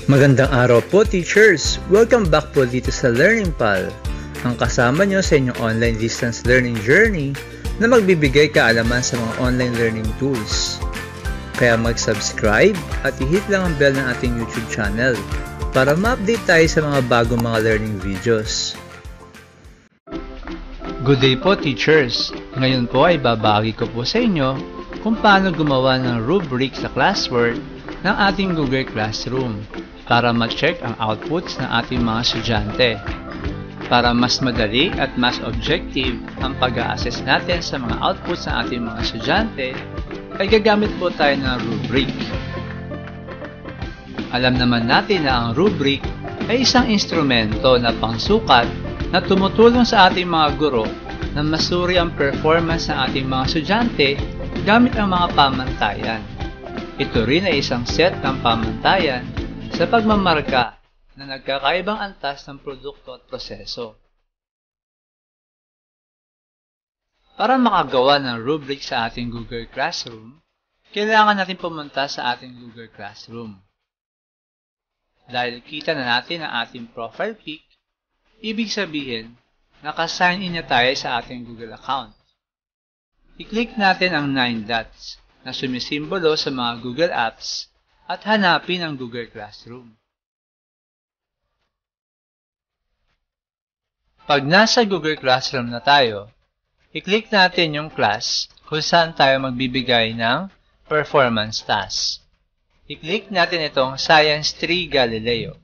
Magandang araw po, teachers! Welcome back po dito sa LearningPal, ang kasama nyo sa inyong online distance learning journey na magbibigay kaalaman sa mga online learning tools. Kaya mag-subscribe at i-hit lang ang bell ng ating YouTube channel para ma-update tayo sa mga bagong mga learning videos. Good day po, teachers! Ngayon po ay babahagi ko po sa inyo kung paano gumawa ng rubric sa classwork ng ating Google Classroom para ma-check ang outputs ng ating mga estudyante. Para mas madali at mas objective ang pag-a-assess natin sa mga outputs ng ating mga estudyante, ay gagamit po tayo ng rubric. Alam naman natin na ang rubric ay isang instrumento na pangsukat na tumutulong sa ating mga guro na masuri ang performance ng ating mga estudyante gamit ang mga pamantayan. Ito rin ay isang set ng pamantayan sa pagmamarka na nagkakaibang antas ng produkto at proseso. Para makagawa ng rubric sa ating Google Classroom, kailangan natin pumunta sa ating Google Classroom. Dahil kita na natin ang ating profile pic, ibig sabihin, naka-sign in na tayo sa ating Google account. I-click natin ang 9 dots na sumisimbolo sa mga Google Apps at hanapin ang Google Classroom. Pag nasa Google Classroom na tayo, i-click natin yung class kung saan tayo magbibigay ng performance task. I-click natin itong Science 3 Galileo.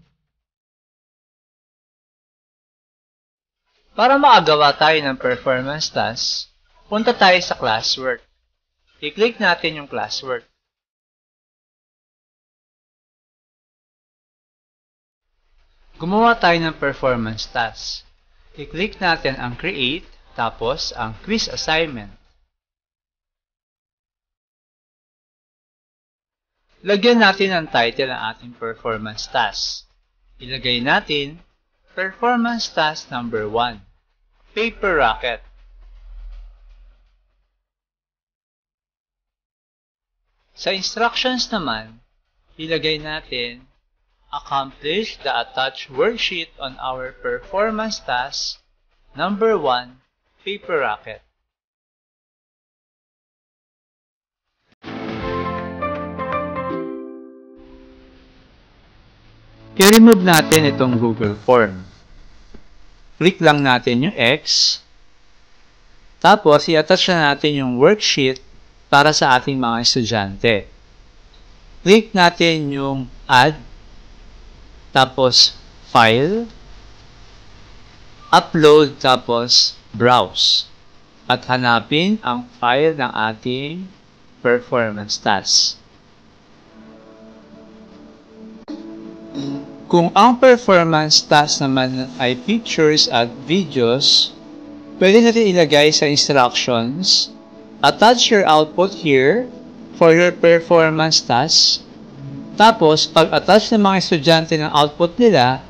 Para makagawa tayo ng performance task, punta tayo sa classwork. I-click natin yung classwork. Gumawa tayo ng performance task. I-click natin ang create, tapos ang quiz assignment. Lagyan natin ang title ng ating performance task. Ilagay natin performance task number 1, paper rocket. Sa instructions naman, ilagay natin accomplish the attached worksheet on our performance task number 1, paper rocket. I-remove natin itong Google Form. Click lang natin yung X. Tapos, i-attach na natin yung worksheet para sa ating mga estudyante. Click natin yung Add. Tapos, File, Upload, tapos, Browse. At hanapin ang file ng ating performance task. Kung ang performance task naman ay pictures at videos, pwede natin ilagay sa instructions, attach your output here for your performance task. Tapos, pag-attach ng mga estudyante ng output nila,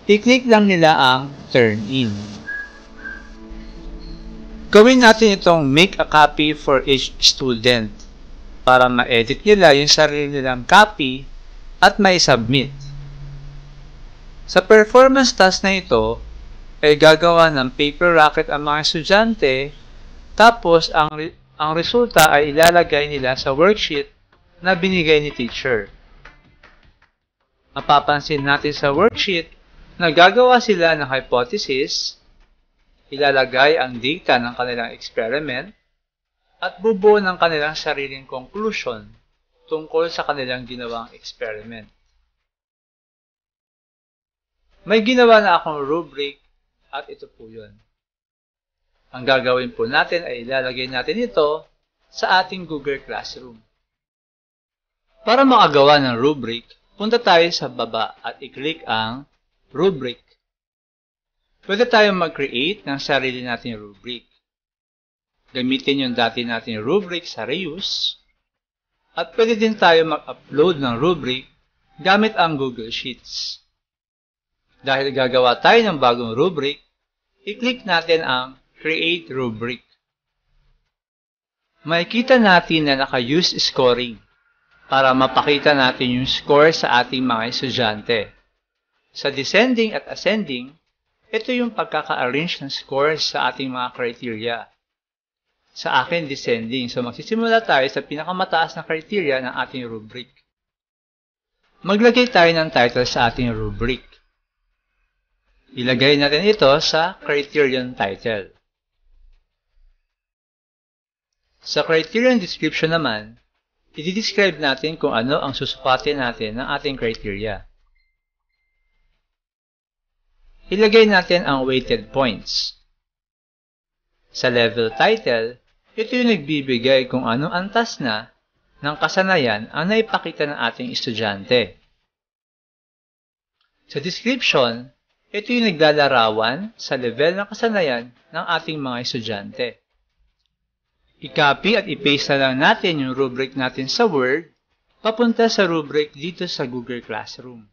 i-click lang nila ang Turn In. Gawin natin itong make a copy for each student para ma-edit nila yung sarili nilang copy at mai-submit. Sa performance task na ito, ay gagawa ng paper rocket ang mga estudyante, tapos ang resulta ay ilalagay nila sa worksheet na binigay ni teacher. Mapapansin natin sa worksheet na gagawa sila ng hypothesis, ilalagay ang data ng kanilang experiment, at bubuo ng kanilang sariling conclusion tungkol sa kanilang ginawang experiment. May ginawa na akong rubric at ito po yun. Ang gagawin po natin ay ilalagay natin ito sa ating Google Classroom. Para makagawa ng rubric, punta tayo sa baba at i-click ang rubric. Pwede tayong mag-create ng sarili nating rubric. Gamitin yung dati nating rubric sa reuse. At pwede din tayo mag-upload ng rubric gamit ang Google Sheets. Dahil gagawa tayo ng bagong rubric, i-click natin ang Create Rubric. Makikita natin na naka-use scoring para mapakita natin yung score sa ating mga estudyante. Sa descending at ascending, ito yung pagkaka-arrange ng score sa ating mga criteria. Sa akin, descending. So, magsisimula tayo sa pinakamataas na criteria ng ating rubric. Maglagay tayo ng title sa ating rubric. Ilagay natin ito sa criterion title. Sa criterion description naman, i-describe natin kung ano ang susupatin natin ng ating criteria. Ilagay natin ang weighted points. Sa level title, ito yung nagbibigay kung anong antas na ng kasanayan ang naipakita ng ating estudyante. Sa description, ito yung naglalarawan sa level ng kasanayan ng ating mga estudyante. I-copy at i-paste na lang natin yung rubric natin sa Word papunta sa rubric dito sa Google Classroom.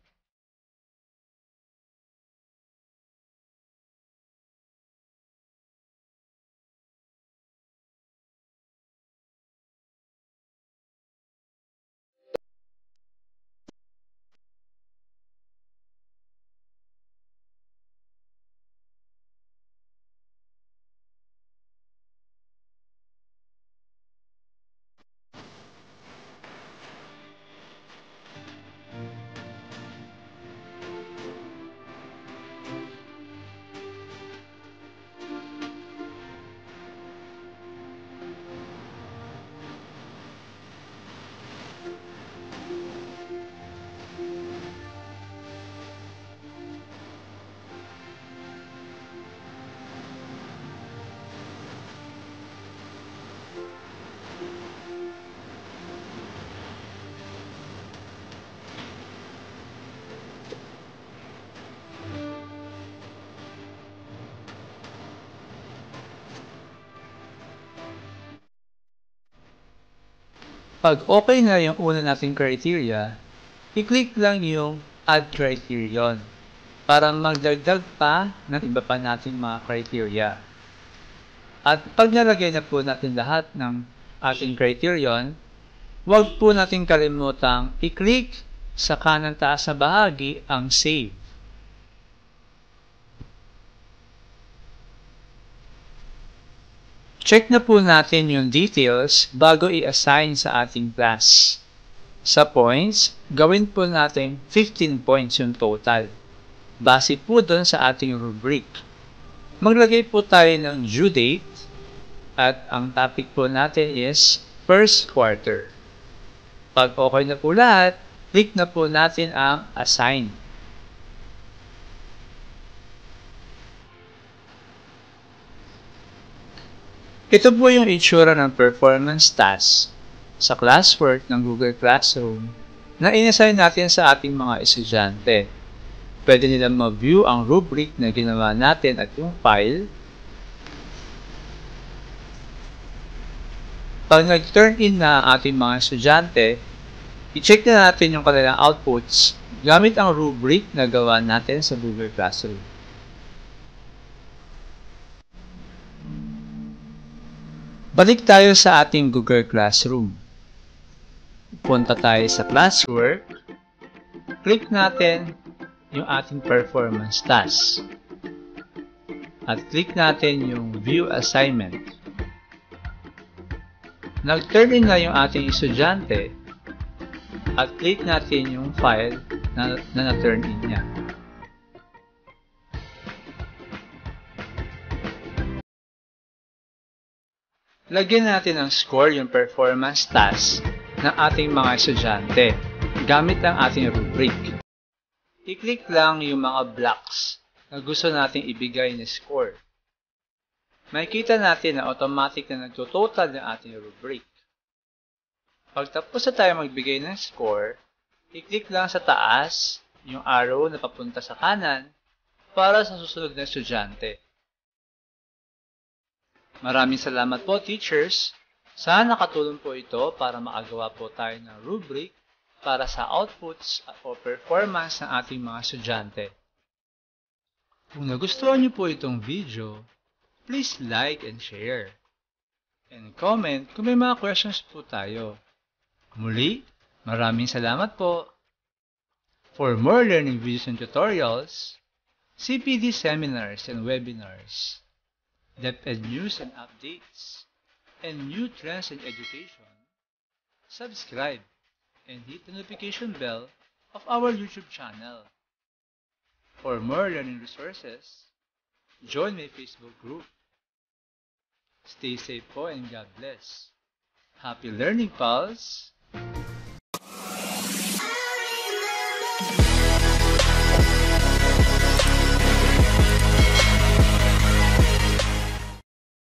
Pag okay na yung una nating criteria, i-click lang yung Add Criterion para magdagdag pa ng iba pa nating mga criteria. At pag nalagay na po natin lahat ng ating criterion, huwag po natin kalimutang i-click sa kanang taas na bahagi ang Save. Check na po natin yung details bago i-assign sa ating class. Sa points, gawin po natin 15 points yung total. Base po doon sa ating rubric. Maglagay po tayo ng due date at ang topic po natin is first quarter. Pag okay na po lahat, click na po natin ang Assign. Ito po yung itsura ng performance task sa classwork ng Google Classroom na inassign natin sa ating mga estudyante. Pwede nilang ma-view ang rubric na ginawa natin at yung file. Pag nag-turn in na ang ating mga estudyante, i-check na natin yung kanilang outputs gamit ang rubric na gawa natin sa Google Classroom. Balik tayo sa ating Google Classroom. Punta tayo sa classwork. Click natin yung ating performance task. At click natin yung view assignment. Nag-turn in na yung ating estudyante at click natin yung file na na-turn in niya. Lagyan natin ng score yung performance task ng ating mga estudyante gamit ang ating rubric. I-click lang yung mga blocks na gusto nating ibigay na score. Makikita natin na automatic na nagtototal ng ating rubric. Pag tapos na tayo magbigay ng score, i-click lang sa taas yung arrow na papunta sa kanan para sa susunod na estudyante. Maraming salamat po, teachers. Sana nakatulong po ito para makagawa po tayo ng rubric para sa outputs o performance ng ating mga estudyante. Kung nagustuhan niyo po itong video, please like and share. And comment kung may mga questions po tayo. Muli, Maraming salamat po. For more learning videos and tutorials, CPD seminars and webinars, DepEd news and updates, and new trends in education, subscribe and hit the notification bell of our YouTube channel. For more learning resources, join my Facebook group. Stay safe po and God bless. Happy learning, pals!